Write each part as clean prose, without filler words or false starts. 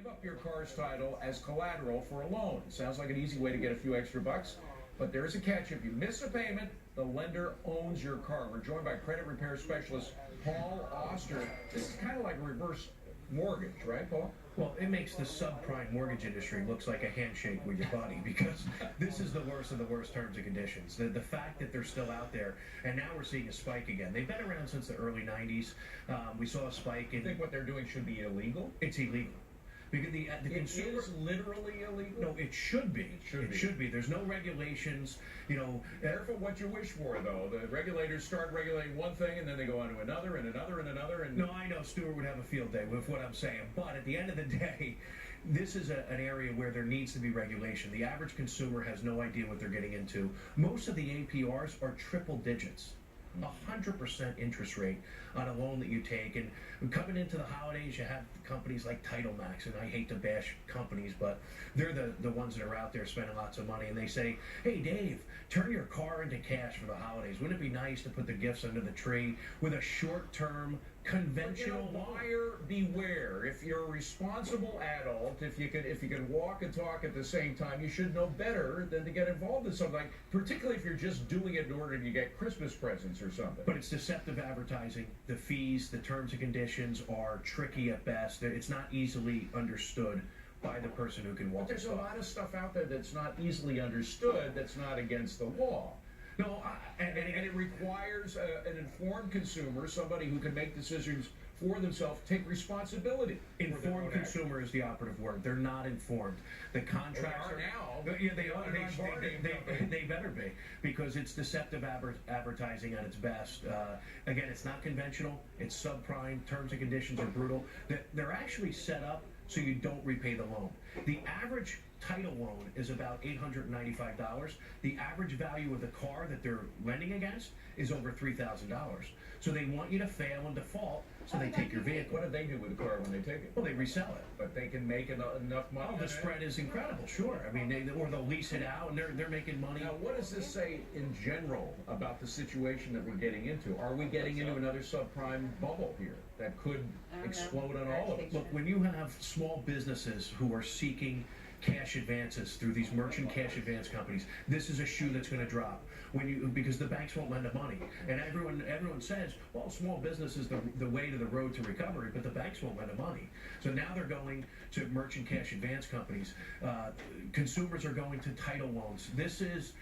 up your car's title as collateral for a loan. Sounds like an easy way to get a few extra bucks, but there's a catch. If you miss a payment, the lender owns your car. We're joined by credit repair specialist Paul Oster. This is kind of like a reverse mortgage, right, Paul? Well, it makes the subprime mortgage industry looks like a handshake with your buddy, because this is the worst of the worst terms and conditions. The fact that they're still out there, and now we're seeing a spike again. They've been around since the early 90s. We saw a spike in... You think what they're doing should be illegal? It's illegal. Because the consumer is literally illegal? No, it should be. It should be. There's no regulations, Careful what you wish for, though. The regulators start regulating one thing, and then they go on to another, and another, and another, and... No, I know Stuart would have a field day with what I'm saying, but at the end of the day, this is an area where there needs to be regulation. The average consumer has no idea what they're getting into. Most of the APRs are triple digits. 100% interest rate on a loan that you take. And coming into the holidays, you have companies like Title Max, and I hate to bash companies, but they're the ones that are out there spending lots of money, and they say, hey Dave, turn your car into cash for the holidays. Wouldn't it be nice to put the gifts under the tree with a short-term conventional buyer beware. If you're a responsible adult, if you can walk and talk at the same time, you should know better than to get involved in something like, particularly if you're just doing it in order to get Christmas presents or something. But it's deceptive advertising. The fees, the terms and conditions are tricky at best. It's not easily understood by the person who can walk. But there's a lot of stuff out there that's not easily understood, that's not against the law. No, and it requires an informed consumer, somebody who can make decisions for themselves, take responsibility. Informed consumer is the operative word. They're not informed. The contracts are now. Yeah, they are. They better be, because it's deceptive advertising at its best. Again, it's not conventional. It's subprime. Terms and conditions are brutal. They're actually set up so you don't repay the loan. The average title loan is about $895. The average value of the car that they're lending against is over $3,000. So they want you to fail and default, so they take your vehicle. What do they do with the car when they take it? Well, they resell it. But they can make enough money. Oh, the spread is incredible, sure. I mean, or they'll lease it out, and they're making money. Now, what does this say in general about the situation that we're getting into? Are we getting into another subprime bubble here that could explode on all of us? Look, when you have small businesses who are seeking cash advances through these merchant cash advance companies, this is a shoe that's going to drop because the banks won't lend the money, and everyone says, well, small business is the way to the road to recovery, but the banks won't lend the money. So now they're going to merchant cash advance companies. Consumers are going to title loans. This is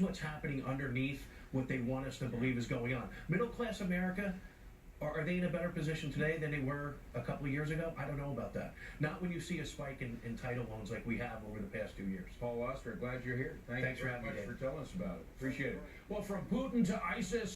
what's happening underneath what they want us to believe is going on. Middle class America, are they in a better position today than they were a couple of years ago? I don't know about that. Not when you see a spike in title loans like we have over the past 2 years. Paul Oster, glad you're here. Thanks for having me, Dave. For telling us about it. Appreciate it. Well, from Putin to ISIS.